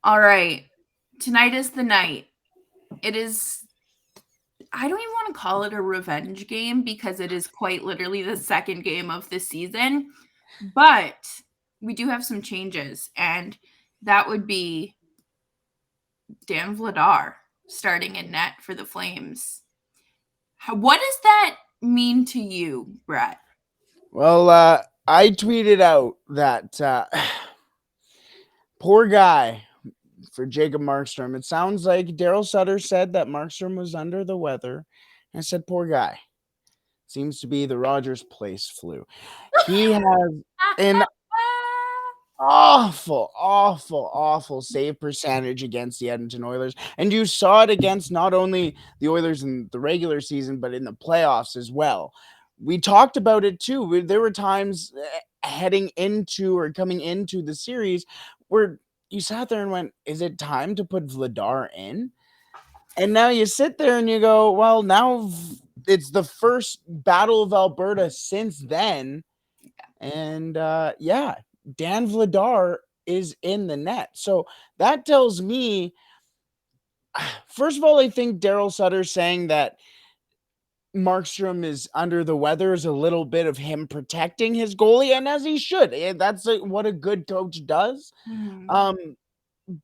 All right. Tonight is the night. It is, I don't even want to call it a revenge game because it is quite literally the second game of the season. But we do have some changes, and that would be Dan Vladar starting in net for the Flames. What does that mean to you, Brett? Well, I tweeted out that poor guy for Jacob Markstrom. It sounds like Daryl Sutter said that Markstrom was under the weather. I said, poor guy. Seems to be the Rogers Place flu. He has an awful save percentage against the Edmonton Oilers. And you saw it against not only the Oilers in the regular season, but in the playoffs as well. We talked about it too. There were times heading into or coming into the series where you sat there and went, is it time to put Vladar in? And now you sit there and you go, well, now it's the first Battle of Alberta since then. And yeah, Dan Vladar is in the net. So that tells me, first of all, I think Daryl Sutter saying that Markstrom is under the weather is a little bit of him protecting his goalie, and as he should. That's what a good coach does. Mm-hmm. Um,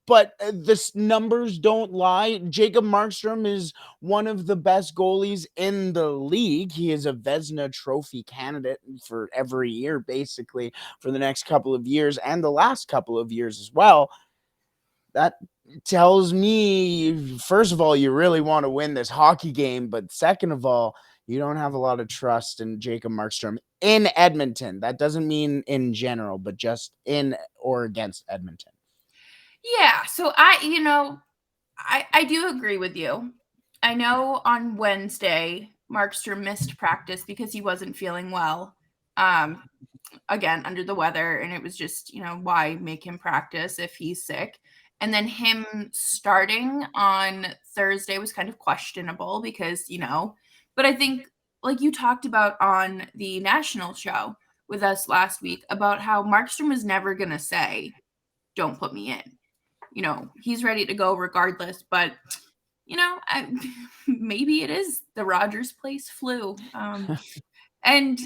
but the numbers don't lie. Jacob Markstrom is one of the best goalies in the league. He is a Vezina Trophy candidate for every year, basically, for the next couple of years and the last couple of years as well. That tells me, first of all, you really want to win this hockey game, but second of all, you don't have a lot of trust in Jacob Markstrom in Edmonton. That doesn't mean in general, but just in or against Edmonton. Yeah, so I do agree with you. I know on Wednesday, Markstrom missed practice because he wasn't feeling well. Um, again, under the weather, and it was just, why make him practice if he's sick? And then him starting on Thursday was kind of questionable because, but I think, like you talked about on the national show with us last week, about how Markstrom is never going to say, don't put me in. He's ready to go regardless, but maybe it is the Rogers Place flu. And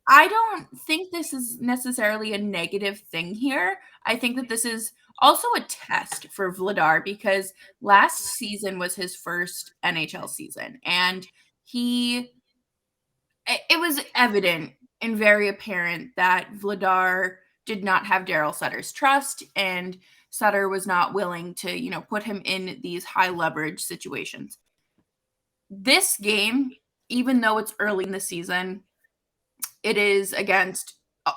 I don't think this is necessarily a negative thing here. I think that this is also a test for Vladar because last season was his first NHL season, and it was evident and very apparent that Vladar did not have Daryl Sutter's trust, and Sutter was not willing to, put him in these high leverage situations. This game, even though it's early in the season, it is against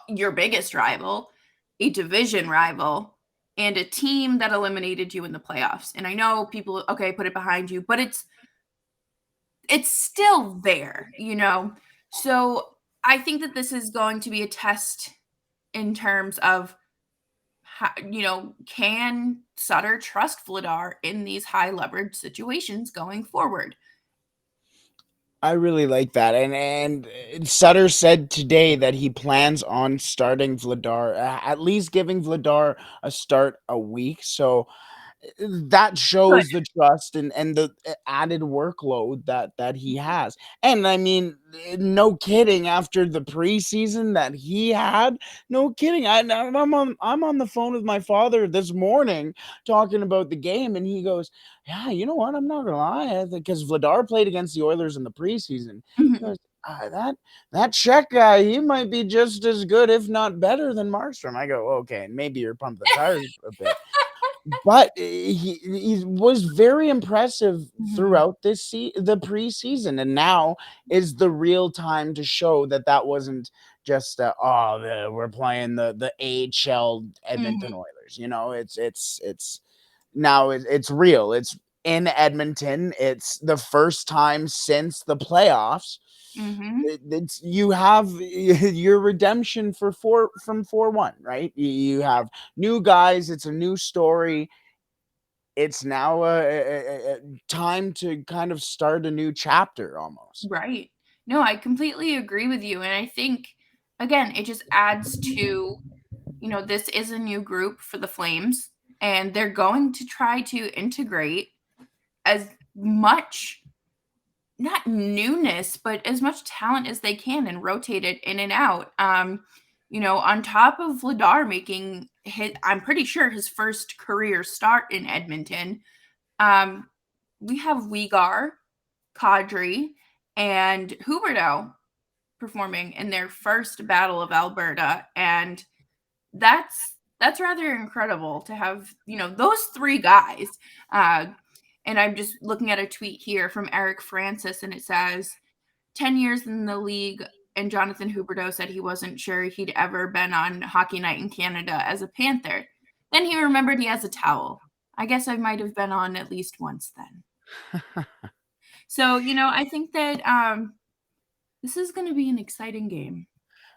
your biggest rival, a division rival, and a team that eliminated you in the playoffs. And I know people, okay, put it behind you, but it's still there, So I think that this is going to be a test in terms of how, can Sutter trust Vladar in these high leverage situations going forward? I really like that, and Sutter said today that he plans on starting Vladar, at least giving Vladar a start a week. So that Good. shows the trust and the added workload that he has. And I mean, no kidding, after the preseason that he had, no kidding. I'm on the phone with my father this morning talking about the game, and he goes, yeah, you know what, I'm not gonna lie, because Vladar played against the Oilers in the preseason. He Mhm. goes, that Czech guy, he might be just as good, if not better, than Markstrom. I go, okay, maybe you're pumping the tires a bit, but he was very impressive Mhm. throughout the preseason, and now is the real time to show that wasn't just we're playing the AHL Edmonton Mhm. Oilers. It's now it's real. It's in Edmonton. It's the first time since the playoffs. Mhm. It's you have your redemption for 4-1, right? You have new guys. It's a new story. It's now a time to kind of start a new chapter almost. Right. No, I completely agree with you. And I think, again, it just adds to, this is a new group for the Flames. and they're going to try to integrate as much, not newness, but as much talent as they can and rotate it in and out. On top of Vladar making I'm pretty sure his first career start in Edmonton, we have Uyghur, Kadri, and Huberto performing in their first Battle of Alberta, and that's rather incredible to have those three guys. And I'm just looking at a tweet here from Eric Francis, and it says 10 years in the league, and Jonathan Huberdeau said he wasn't sure he'd ever been on Hockey Night in Canada as a Panther. Then he remembered he has a towel. I guess I might have been on at least once then. So, I think that this is going to be an exciting game.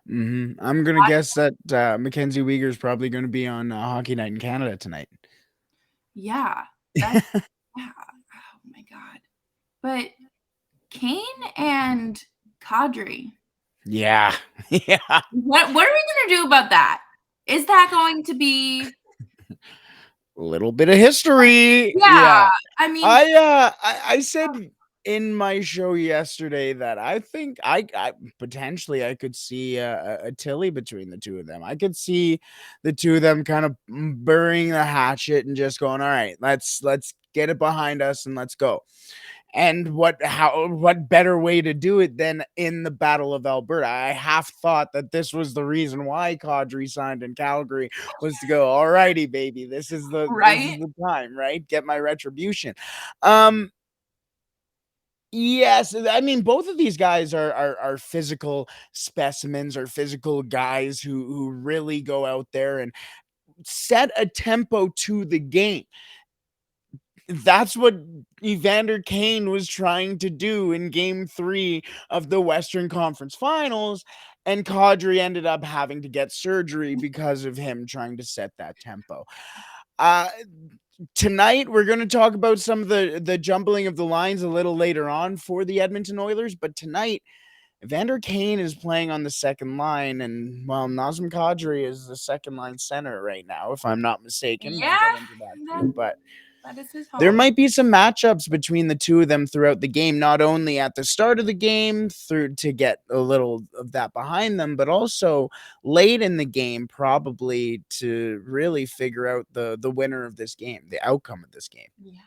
I'm going to guess that Mackenzie Weegar is probably going to be on Hockey Night in Canada tonight. Yeah. Yeah. Oh, my God. But Kane and Kadri. Yeah. Yeah. What are we going to do about that? Is that going to be a little bit of history? Yeah. I mean, I said in my show yesterday that I think I potentially I could see a Tilly between the two of them. I could see the two of them kind of burying the hatchet and just going, all right, let's get it behind us and let's go. And what better way to do it than in the Battle of Alberta? I half thought that this was the reason why Kadri signed in Calgary, was to go, all righty, baby, this is the time, right? Get my retribution. Yes, I mean, both of these guys are physical specimens, or physical guys who really go out there and set a tempo to the game. That's what Evander Kane was trying to do in Game 3 of the Western Conference Finals, and Kadri ended up having to get surgery because of him trying to set that tempo. Tonight, we're going to talk about some of the jumbling of the lines a little later on for the Edmonton Oilers, but tonight, Evander Kane is playing on the second line, and, well, Nazem Kadri is the second line center right now, if I'm not mistaken. Yeah, we'll get into that too, but that is his home. There might be some matchups between the two of them throughout the game, not only at the start of the game through to get a little of that behind them, but also late in the game, probably to really figure out the winner of this game, the outcome of this game. Yeah.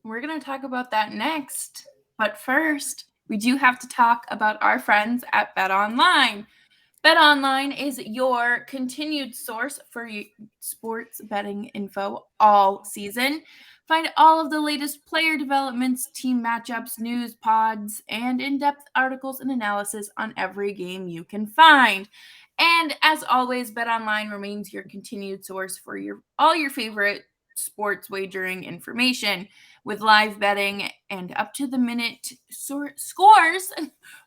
We're going to talk about that next. But first, we do have to talk about our friends at BetOnline. BetOnline is your continued source for sports betting info all season. Find all of the latest player developments, team matchups, news, pods, and in-depth articles and analysis on every game you can find. And as always, BetOnline remains your continued source for all your favorite sports wagering information, with live betting and up to the minute scores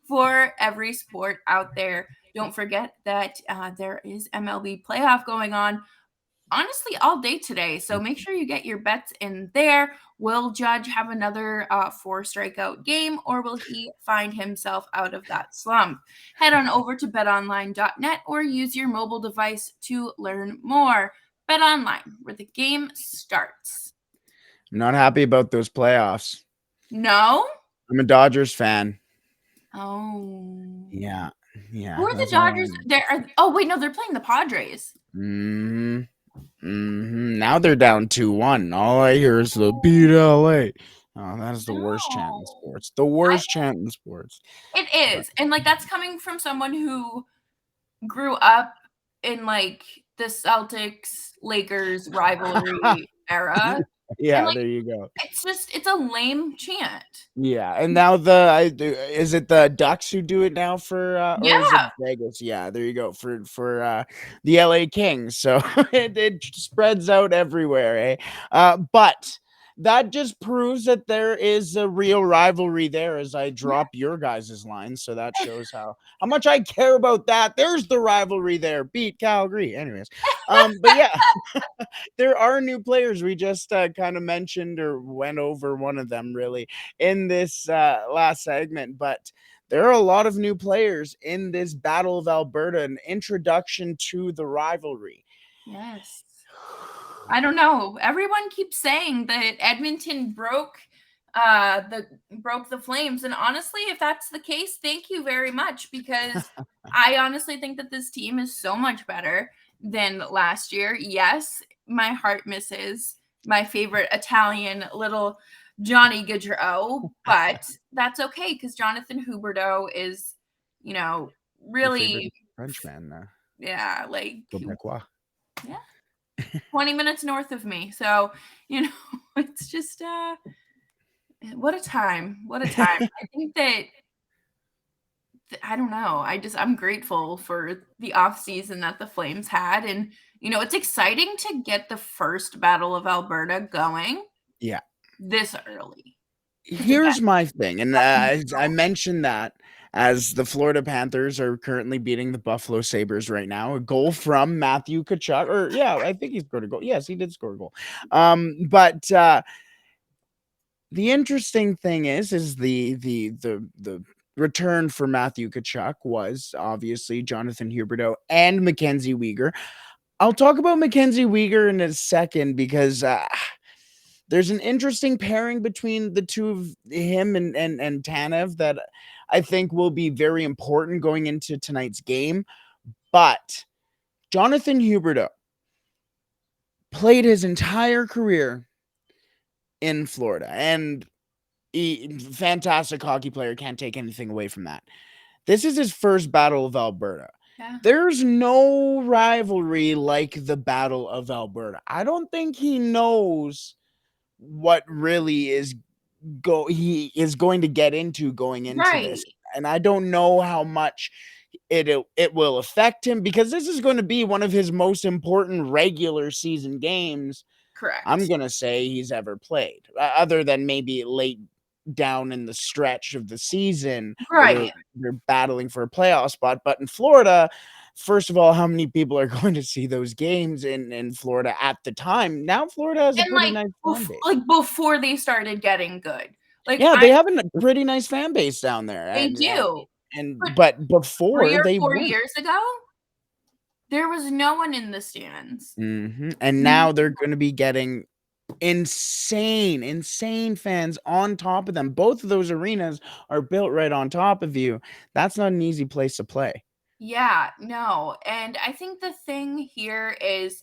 for every sport out there. Don't forget that there is MLB playoff going on, honestly, all day today. So make sure you get your bets in there. Will Judge have another 4-strikeout game, or will he find himself out of that slump? Head on over to betonline.net or use your mobile device to learn more. BetOnline, where the game starts. I'm not happy about those playoffs. No? I'm a Dodgers fan. Oh. Yeah. Who are the Dodgers? Wait, no, they're playing the Padres. Now they're down 2-1. All I hear is the beat LA. Oh, that is the worst chant in sports. The worst chant in sports. It is. And that's coming from someone who grew up in the Celtics Lakers rivalry era. Yeah, there you go. It's a lame chant. Yeah, and now is it the Ducks who do it now for or is it Vegas? Yeah, there you go, for the LA Kings. So it spreads out everywhere, but that just proves that there is a real rivalry there as I drop your guys' lines. So that shows how much I care about that. There's the rivalry there. Beat Calgary. Anyways, but yeah, there are new players. We just kind of mentioned or went over one of them really in this last segment, but there are a lot of new players in this Battle of Alberta, an introduction to the rivalry. Yes. I don't know. Everyone keeps saying that Edmonton broke the Flames, and honestly, if that's the case, thank you very much, because I honestly think that this team is so much better than last year. Yes, my heart misses my favorite Italian little Johnny Gaudreau, but that's okay because Jonathan Huberdeau is, you know, Your favorite really, Frenchman, yeah, like, Quebecois. yeah, 20 minutes north of me. So, you know, it's just what a time. What a time. I think that I don't know. I'm grateful for the off season that the Flames had, and it's exciting to get the first Battle of Alberta going Yeah. this early. Cuz again, Here's my thing, and nothing I mentioned that as the Florida Panthers are currently beating the Buffalo Sabres right now, a goal from Matthew Tkachuk, or yeah, I think he scored a goal. Yes, he did score a goal. But the interesting thing is the return for Matthew Tkachuk was obviously Jonathan Huberdeau and Mackenzie Weegar. I'll talk about Mackenzie Weegar in a second because there's an interesting pairing between the two of him and Tanev that I think will be very important going into tonight's game. But Jonathan Huberdeau played his entire career in Florida, and fantastic hockey player, can't take anything away from that. This is his first Battle of Alberta. yeah. There's no rivalry like the Battle of Alberta. I don't think he knows what really he is going to get into going into this. Right. And I don't know how much it will affect him, because this is going to be one of his most important regular season games, I'm Correct. going to say, he's ever played, other than maybe late down in the stretch of the season where Right. they're battling for a playoff spot. But in Florida, first of all, how many people are going to see those games in Florida at the time? Now Florida has a And pretty nice fan base. before they started getting good. Like Yeah, I they have a pretty nice fan base down there, They do. But but 3 before or they 4 weren't. years ago, there was no one in the stands. And No. now they're gonna be getting insane fans on top of them. Both of those arenas are built right on top of you. That's not an easy place to play. Yeah, no, and I think the thing here is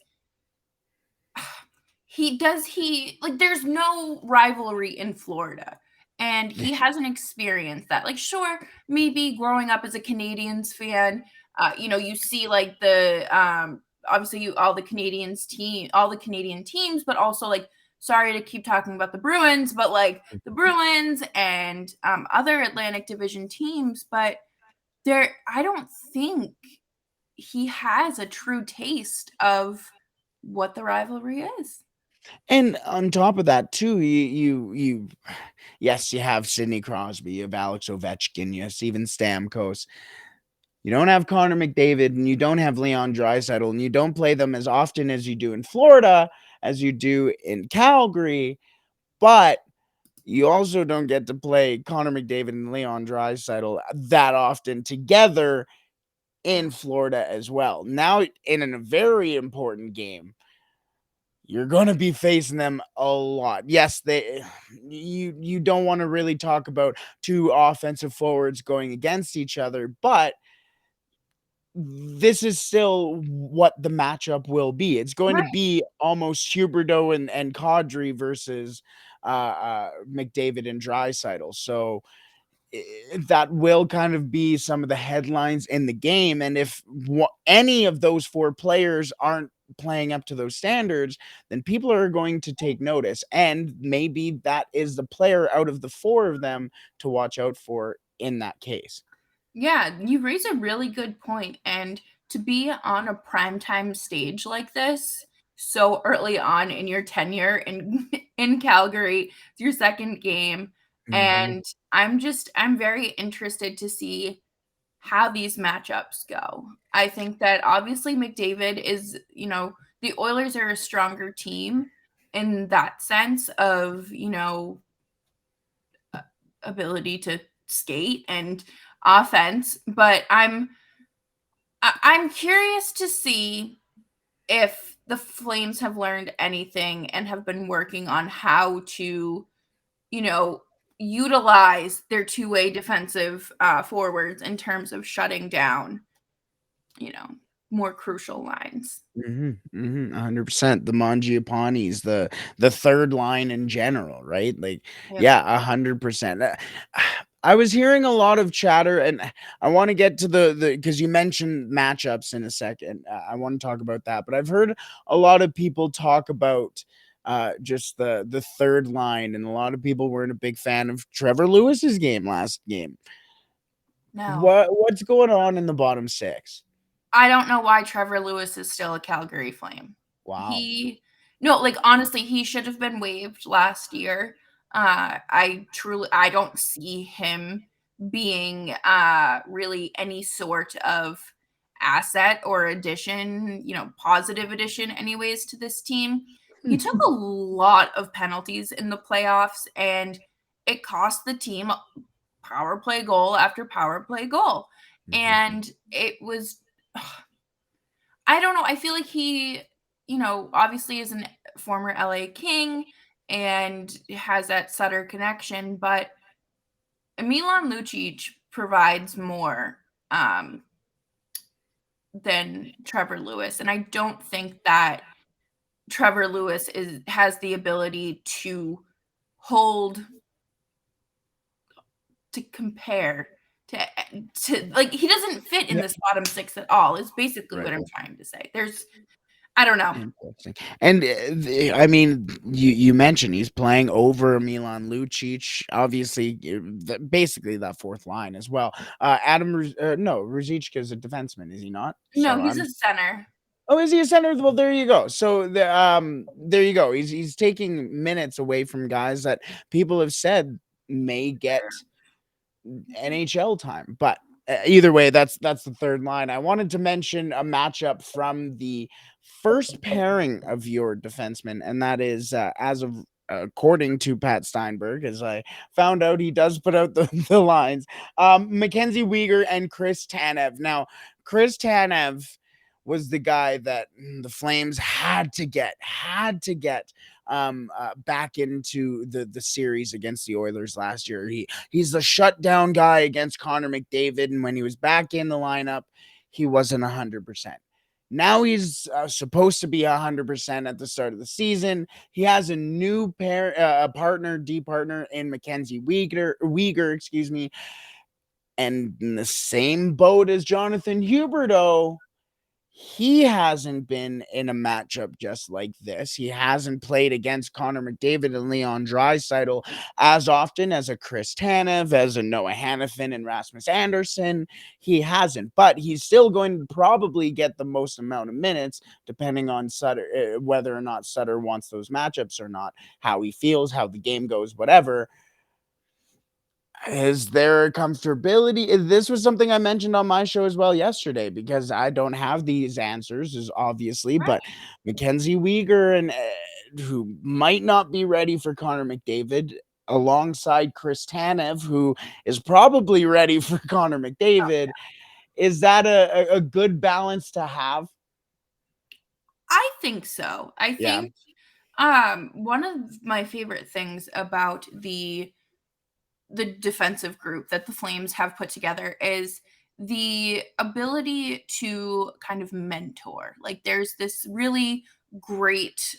he like, there's no rivalry in Florida, and he hasn't experienced that. Like, sure, maybe growing up as a Canadians fan, you see, like, obviously, all the Canadian teams, but also, like, sorry to keep talking about the Bruins, but, like, the Bruins and, other Atlantic Division teams, but I don't think he has a true taste of what the rivalry is. And on top of that too, you yes, you have Sidney Crosby, you have Alex Ovechkin, you have Steven Stamkos. You don't have Connor McDavid, and you don't have Leon Draisaitl, and you don't play them as often as you do in Florida, as you do in Calgary, but you also don't get to play Connor McDavid and Leon Draisaitl that often together in Florida as well. Now, in a very important game, you're going to be facing them a lot. Yes, you don't want to really talk about two offensive forwards going against each other, but this is still what the matchup will be. It's going to Right. be almost Huberdeau and Kadri versus McDavid and Draisaitl. So that will kind of be some of the headlines in the game. And if any of those four players aren't playing up to those standards, then people are going to take notice. And maybe that is the player out of the four of them to watch out for in that case. Yeah, you raise a really good point, and to be on a primetime stage like this so early on in your tenure in in Calgary, it's your second game, Mhm. and I'm very interested to see how these matchups go. I think that obviously McDavid is, the Oilers are a stronger team in that sense of, ability to skate and offense, but I'm curious to see if the Flames have learned anything and have been working on how to, you know, utilize their two-way defensive forwards in terms of shutting down, you know, more crucial lines. 100%. The Mangiapanis, the third line in general, right? Like, Yep. yeah, 100%. I was hearing a lot of chatter, and I want to get to the because you mentioned matchups in a second. I want to talk about that, but I've heard a lot of people talk about just the third line, and a lot of people weren't a big fan of Trevor Lewis's game last game. No. What's going on in the bottom six? I don't know why Trevor Lewis is still a Calgary Flame. Wow. He No, like honestly, he should have been waived last year. I don't see him being really any sort of asset or addition, positive addition anyways to this team. He took a lot of penalties in the playoffs and it cost the team power play goal after power play goal. And it was I don't know. I feel like he, obviously is a former LA King and has that Sutter connection, but Milan Lucic provides more um, than Trevor Lewis, and I don't think that Trevor Lewis has the ability to hold to compare to like he doesn't fit in Yeah. this bottom six at all. Is basically what Right. I'm trying to say. I don't know. Interesting. And I mean, you mentioned he's playing over Milan Lucic, obviously, basically that fourth line as well. No, Ruzicka is a defenseman, is he not? No, So he's I'm. a center. Oh, is he a center? Well, there you go. So there you go. He's taking minutes away from guys that people have said may get NHL time. But either way, that's the third line. I wanted to mention a matchup from the first pairing of your defensemen, and that is as of according to Pat Steinberg, as I found out, he does put out the lines. Mackenzie Weegar and Chris Tanev. Now, Chris Tanev was the guy that the Flames had to get back into the series against the Oilers last year. He's the shutdown guy against Connor McDavid, and when he was back in the lineup, he wasn't 100%. Now he's supposed to be 100% at the start of the season. He has a new D partner in Mackenzie Weegar, excuse me, and in the same boat as Jonathan Huberdeau. He hasn't been in a matchup just like this. He hasn't played against Connor McDavid and Leon Draisaitl as often as a Chris Tanev, as a Noah Hannafin and Rasmus Anderson. He hasn't, but he's still going to probably get the most amount of minutes, depending on Sutter, whether or not Sutter wants those matchups or not, how he feels, how the game goes, whatever. Is there a comfortability? This was something I mentioned on my show as well yesterday because I don't have these answers, is obviously, but Right. Mackenzie Weegar and who might not be ready for Connor McDavid, alongside Chris Tanev, who is probably ready for Connor McDavid. Is that a good balance to have? I think so. I Yeah. think one of my favorite things about the defensive group that the Flames have put together is the ability to kind of mentor. Like there's this really great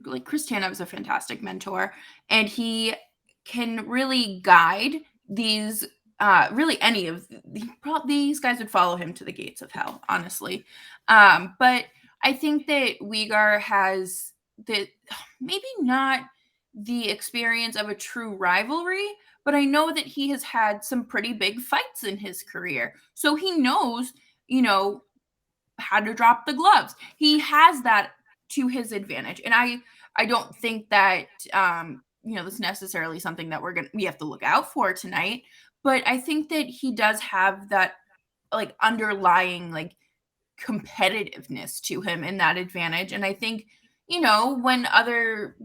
like Chris Tanev is a fantastic mentor and he can really guide these really any of these guys would follow him to the gates of hell, honestly. But I think that Uyghur has the maybe not the experience of a true rivalry, but I know that he has had some pretty big fights in his career. So he knows, how to drop the gloves. He has that to his advantage. And I don't think that this is necessarily something that we have to look out for tonight, but I think that he does have that like underlying like competitiveness to him in that advantage. And I think, when other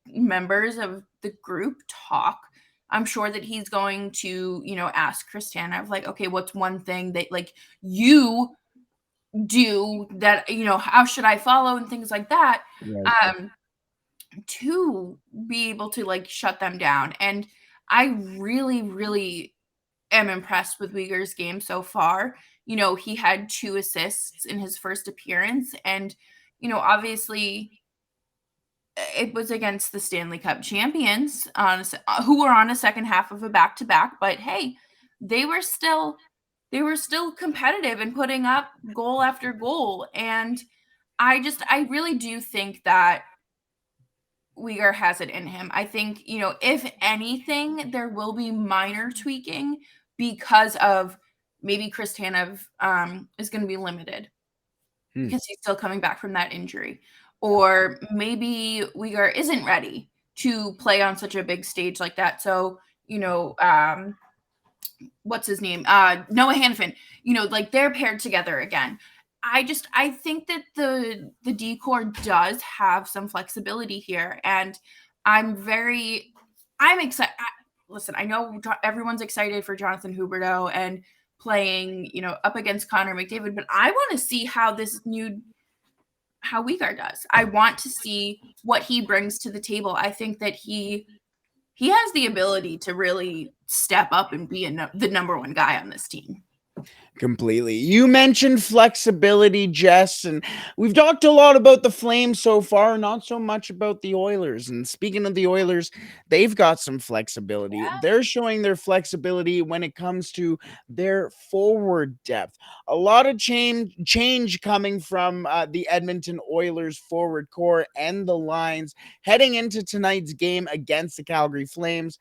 members of the group talk, I'm sure that he's going to, ask Christiana of like, okay, what's one thing that like you do that, how should I follow and things like that, Right. um, to be able to like shut them down. And I really, really am impressed with Uyghur's game so far. He had 2 assists in his first appearance, and obviously it was against the Stanley Cup champions who were on a second half of a back-to-back, but hey, they were still competitive and putting up goal after goal. And I really do think that Uyghur has it in him. I think, if anything, there will be minor tweaking because of maybe Kristanov is going to be limited Hmm. because he's still coming back from that injury. Or maybe Uyghur isn't ready to play on such a big stage like that. So, what's his name? Noah Hanifin, like they're paired together again. I think that the decor does have some flexibility here, and I'm excited. Listen, I know everyone's excited for Jonathan Huberdeau and playing, up against Connor McDavid, but I want to see how Uyghur does. I want to see what he brings to the table. I think that he has the ability to really step up and be the number one guy on this team. Completely. You mentioned flexibility, Jess, and we've talked a lot about the Flames so far, not so much about the Oilers. And speaking of the Oilers, they've got some flexibility. Yeah. They're showing their flexibility when it comes to their forward depth. A lot of change coming from the Edmonton Oilers forward core and the lines heading into tonight's game against the Calgary Flames.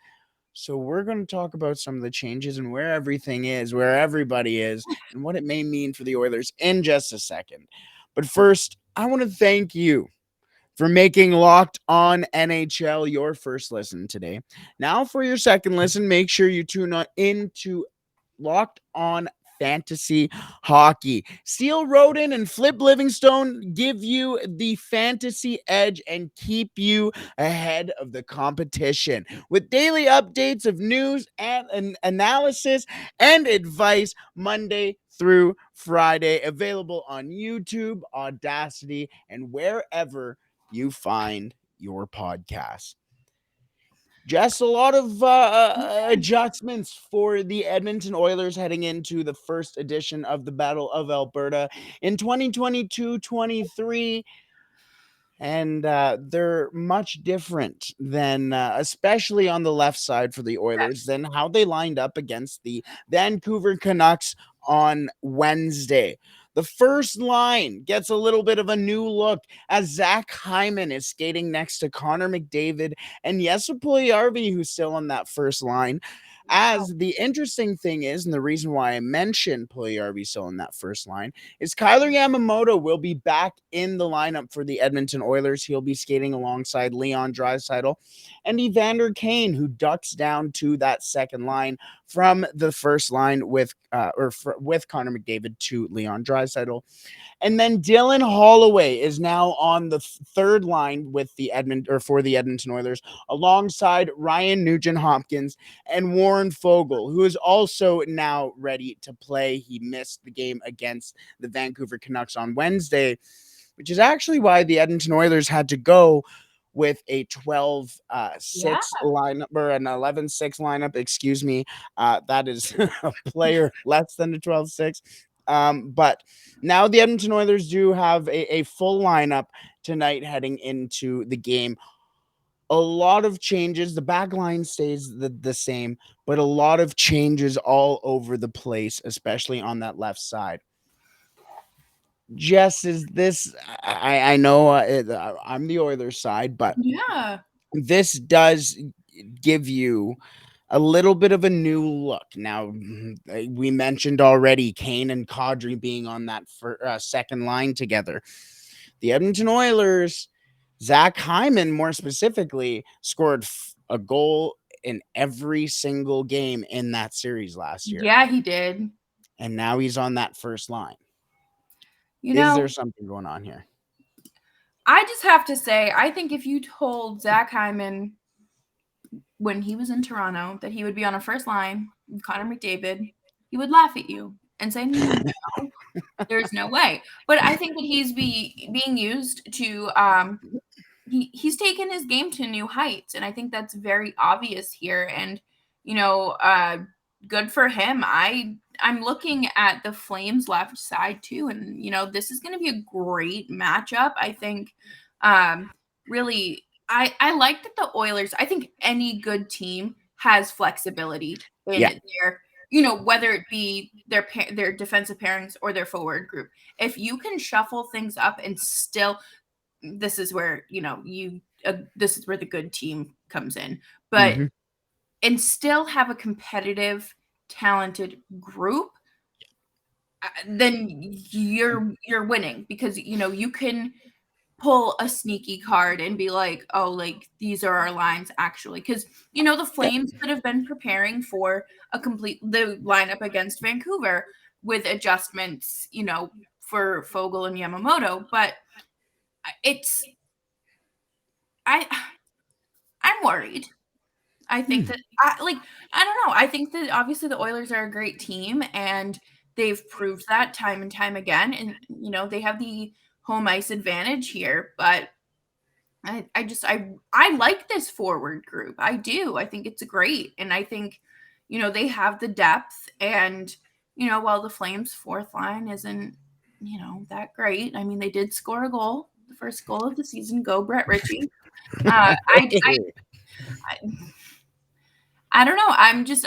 So we're going to talk about some of the changes and where everything is, where everybody is, and what it may mean for the Oilers in just a second. But first, I want to thank you for making Locked On NHL your first listen today. Now, for your second listen, make sure you tune into Locked On Fantasy Hockey. Steele Roden and Flip Livingstone give you the fantasy edge and keep you ahead of the competition with daily updates of news and analysis and advice Monday through Friday, available on YouTube, Audacity, and wherever you find your podcast. Just a lot of adjustments for the Edmonton Oilers heading into the first edition of the Battle of Alberta in 2022-23. And they're much different than, especially on the left side for the Oilers, than how they lined up against the Vancouver Canucks on Wednesday. The first line gets a little bit of a new look as Zach Hyman is skating next to Connor McDavid and Jesse Puljujärvi, who's still on that first line. As the interesting thing is, and the reason why I mentioned Puljujärvi still in that first line, is Kyler Yamamoto will be back in the lineup for the Edmonton Oilers. He'll be skating alongside Leon Draisaitl and Evander Kane, who ducks down to that second line from the first line with Connor McDavid to Leon Draisaitl. And then Dylan Holloway is now on the third line with for the Edmonton Oilers, alongside Ryan Nugent-Hopkins and Warren Fogle, who is also now ready to play. He missed the game against the Vancouver Canucks on Wednesday, which is actually why the Edmonton Oilers had to go with a 12-6 Yeah. lineup, or an 11-6 lineup, excuse me. That is a player less than a 12-6. But now the Edmonton Oilers do have a full lineup tonight heading into the game. A lot of changes. The back line stays the same, but a lot of changes all over the place, especially on that left side. Jess, is this? I know I'm the Oilers side, but Yeah. this does give you a little bit of a new look. Now, we mentioned already Kane and Kadri being on that second line together. The Edmonton Oilers, Zach Hyman, more specifically, scored a goal in every single game in that series last year. Yeah, he did. And now he's on that first line. You Is know, there something going on here? I just have to say, I think if you told Zach Hyman when he was in Toronto that he would be on a first line with Connor McDavid, he would laugh at you and say, no. There's no way. But I think that being used to he's taken his game to new heights, and I think that's very obvious here. And you know, good for him. I'm looking at the Flames left side too, and you know, this is going to be a great matchup. I think really I like that the Oilers, I think any good team has flexibility in Yeah. their, you know, whether it be their defensive pairings or their forward group. If you can shuffle things up and still, this is where, you know, this is where the good team comes in. But Hmm. and still have a competitive, talented group, then you're winning, because you know you can pull a sneaky card and be like, oh, like these are our lines actually. Because you know, the Flames could have been preparing for the lineup against Vancouver with adjustments, you know, for Fogle and Yamamoto. But it's I I'm worried. I think that I don't know. I think that obviously the Oilers are a great team, and they've proved that time and time again. And you know, they have the home ice advantage here, but I like this forward group. I do. I think it's great. And I think, you know, they have the depth, and, you know, while the Flames fourth line isn't, you know, that great. I mean, they did score a goal, the first goal of the season. Go Brett Ritchie. I I don't know.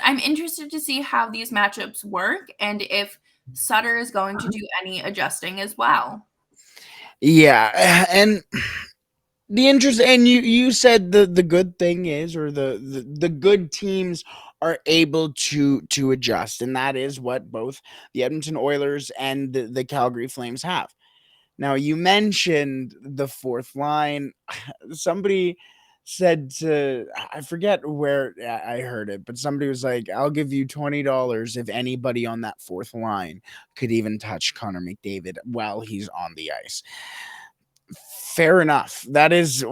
I'm interested to see how these matchups work, and if Sutter is going to do any adjusting as well. Yeah, and the interest, and you said the good thing is, or the good teams are able to adjust, and that is what both the Edmonton Oilers and the Calgary Flames have. Now, you mentioned the fourth line. Somebody said to, I forget where I heard it, but somebody was like, I'll give you $20 if anybody on that fourth line could even touch Connor McDavid while he's on the ice. Fair enough. That is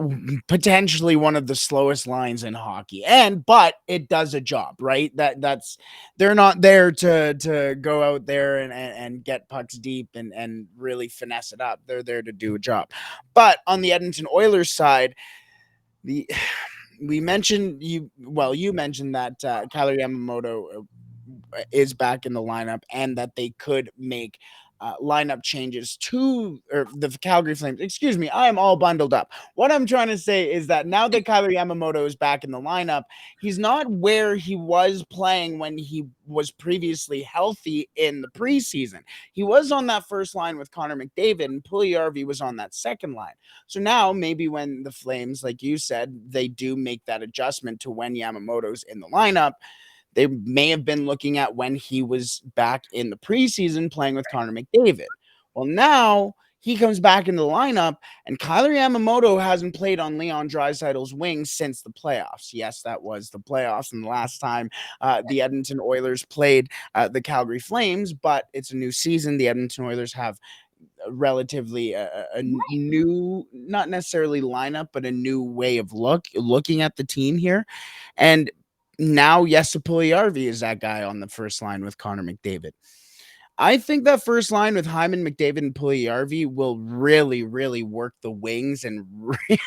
potentially one of the slowest lines in hockey. But it does a job, right? That's they're not there to go out there and get pucks deep and really finesse it up. They're there to do a job. But on the Edmonton Oilers side, the you mentioned that Kyler Yamamoto is back in the lineup, and that they could make lineup changes to, or the Calgary Flames. Excuse me, I am all bundled up. What I'm trying to say is that now that Kyler Yamamoto is back in the lineup, he's not where he was playing when he was previously healthy in the preseason. He was on that first line with Connor McDavid, and Puljujarvi was on that second line. So now maybe when the Flames, like you said, they do make that adjustment to when Yamamoto's in the lineup, they may have been looking at when he was back in the preseason playing with Connor McDavid. Well, now he comes back into the lineup, and Kyler Yamamoto hasn't played on Leon Draisaitl's wing since the playoffs. Yes, that was the playoffs, and the last time the Edmonton Oilers played the Calgary Flames, but it's a new season. The Edmonton Oilers have relatively a new, not necessarily lineup, but a new way of looking at the team here. And now, yes, Puljujarvi is that guy on the first line with Connor McDavid. I think that first line with Hyman, McDavid, and Puljujarvi will really, really work the wings and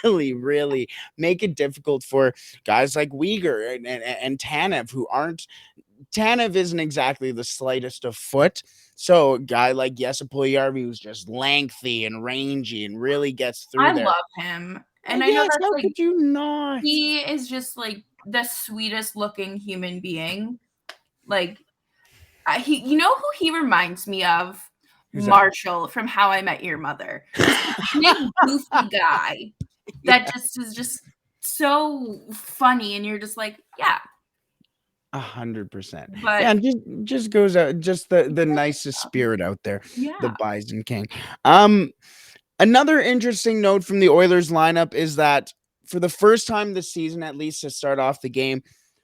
really, really make it difficult for guys like Uyghur and Tanev, who aren't. Tanev isn't exactly the slightest of foot. So a guy like Jesse Puljujarvi, who's just lengthy and rangy and really gets through I there. love him. And I know Yes, that's how like, could you not? he is just like the sweetest looking human being. Like, you know who he reminds me of? Who's that? Marshall from How I Met Your Mother. Just this big goofy guy that Yeah, just is just so funny, and you're just like, yeah. 100%. But Yeah, and just goes out, just the nicest spirit out there, the yeah, Bison King. Um, Another interesting note from the Oilers lineup is that for the first time this season, at least to start off the game,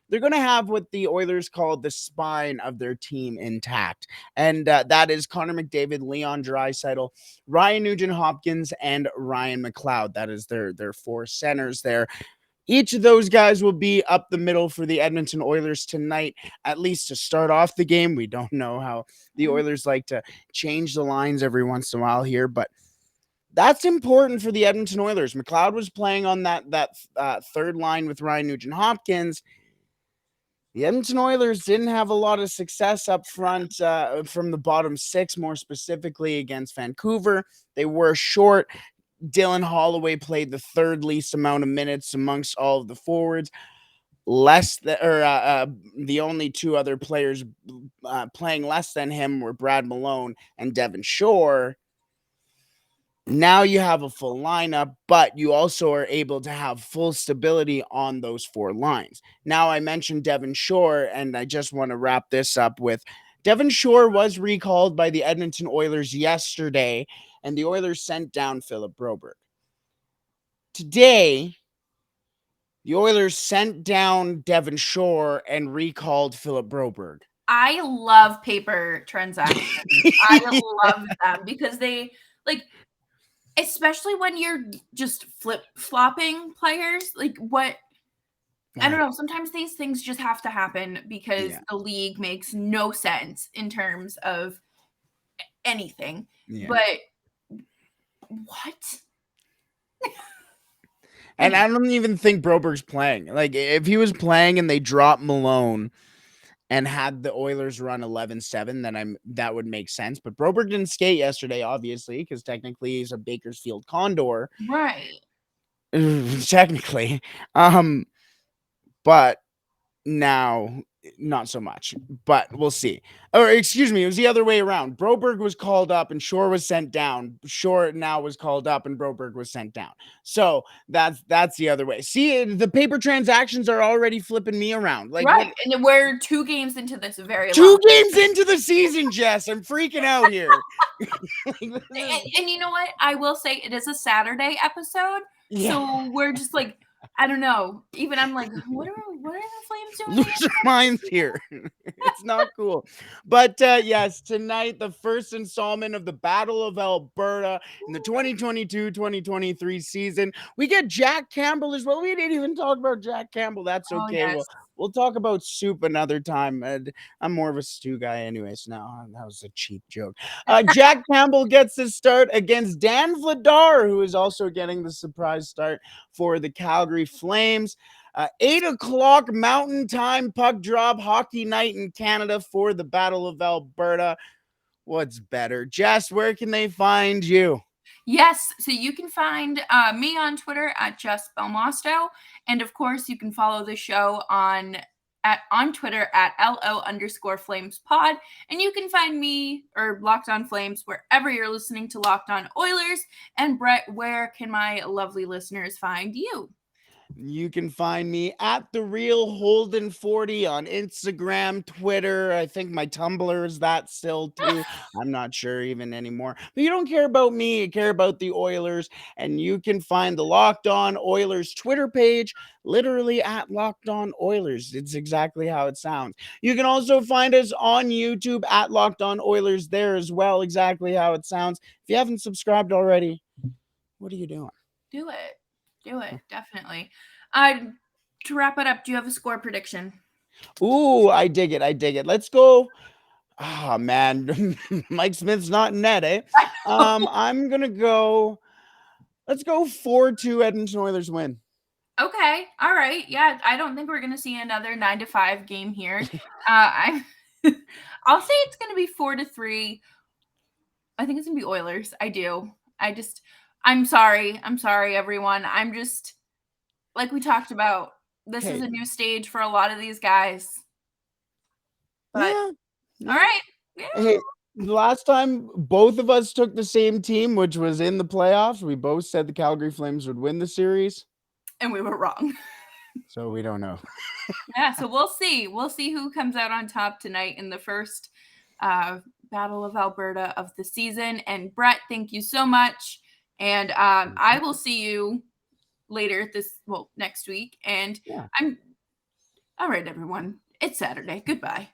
they're going to have what the Oilers call the spine of their team intact. And that is Connor McDavid, Leon Draisaitl, Ryan Nugent-Hopkins, and Ryan McLeod. That is their four centers there. Each of those guys will be up the middle for the Edmonton Oilers tonight, at least to start off the game. We don't know how the Oilers like to change the lines every once in a while here, but that's important for the Edmonton Oilers. McLeod was playing on that third line with Ryan Nugent-Hopkins. The Edmonton Oilers didn't have a lot of success up front from the bottom six, more specifically against Vancouver. They were short. Dylan Holloway played the third least amount of minutes amongst all of the forwards. The only two other players playing less than him were Brad Malone and Devon Shore. Now you have a full lineup, but you also are able to have full stability on those four lines. Now, I mentioned Devon Shore, and I just want to wrap this up with Devon Shore was recalled by the Edmonton Oilers yesterday, and the Oilers sent down Philip Broberg. Today, the Oilers sent down Devon Shore and recalled Philip Broberg. I love paper transactions. I love them because they, like, especially when you're just flip-flopping players, like, what I don't know, sometimes these things just have to happen because the league makes no sense in terms of anything. But what? And I don't even think Broberg's playing. Like, if he was playing and they dropped Malone and had the Oilers run 11-7, then that would make sense. But Broberg didn't skate yesterday, obviously, because technically he's a Bakersfield Condor. Right. Technically. But now, not so much. But we'll see. Or, excuse me, it was the other way around. Broberg was called up and Shore was sent down. Shore now was called up and Broberg was sent down. So that's the other way. See, the paper transactions are already flipping me around. Like, right. And we're 2 games into this very long. 2 games into the season, Jess. I'm freaking out here. And you know what? I will say it is a Saturday episode. Yeah. So we're just like, I don't know. Even I'm like, what are the Flames doing? Lose our minds here. It's not cool. But yes, tonight, the first installment of the Battle of Alberta in the 2022-2023 season. We get Jack Campbell as well. We didn't even talk about Jack Campbell. That's okay. Oh, yes. We'll talk about soup another time. I'm more of a stew guy anyways. Now, that was a cheap joke. Jack Campbell gets his start against Dan Vladar, who is also getting the surprise start for the Calgary Flames. 8 o'clock Mountain Time puck drop hockey night in Canada for the Battle of Alberta. What's better? Jess, where can they find you? Yes, so you can find me on Twitter at Jess Belmosto. And of course, you can follow the show on Twitter at LO_FlamesPod. And you can find me or Locked On Flames wherever you're listening to Locked On Oilers. And Brett, where can my lovely listeners find you? You can find me at The Real Holden 40 on Instagram, Twitter. I think my Tumblr is that still too. I'm not sure even anymore. But you don't care about me, you care about the Oilers. And you can find the Locked On Oilers Twitter page literally at Locked On Oilers. It's exactly how it sounds. You can also find us on YouTube at Locked On Oilers there as well, exactly how it sounds. If you haven't subscribed already, what are you doing? Do it. Definitely. To wrap it up, do you have a score prediction? Ooh, I dig it. Let's go. Oh, man. Mike Smith's not in net, eh? I'm going to go. Let's go 4-2 Edmonton Oilers win. Okay. All right. Yeah, I don't think we're going to see another 9-5 game here. I'll say it's going to be 4-3. I think it's going to be Oilers. I do. I'm sorry. Everyone. I'm just, like we talked about, this is a new stage for a lot of these guys. But, yeah. All right. Yeah. Hey, last time both of us took the same team, which was in the playoffs, we both said the Calgary Flames would win the series. And we were wrong. So we don't know. Yeah, so we'll see. We'll see who comes out on top tonight in the first Battle of Alberta of the season. And Brett, thank you so much. And I will see you later next week. And all right, everyone. It's Saturday. Goodbye.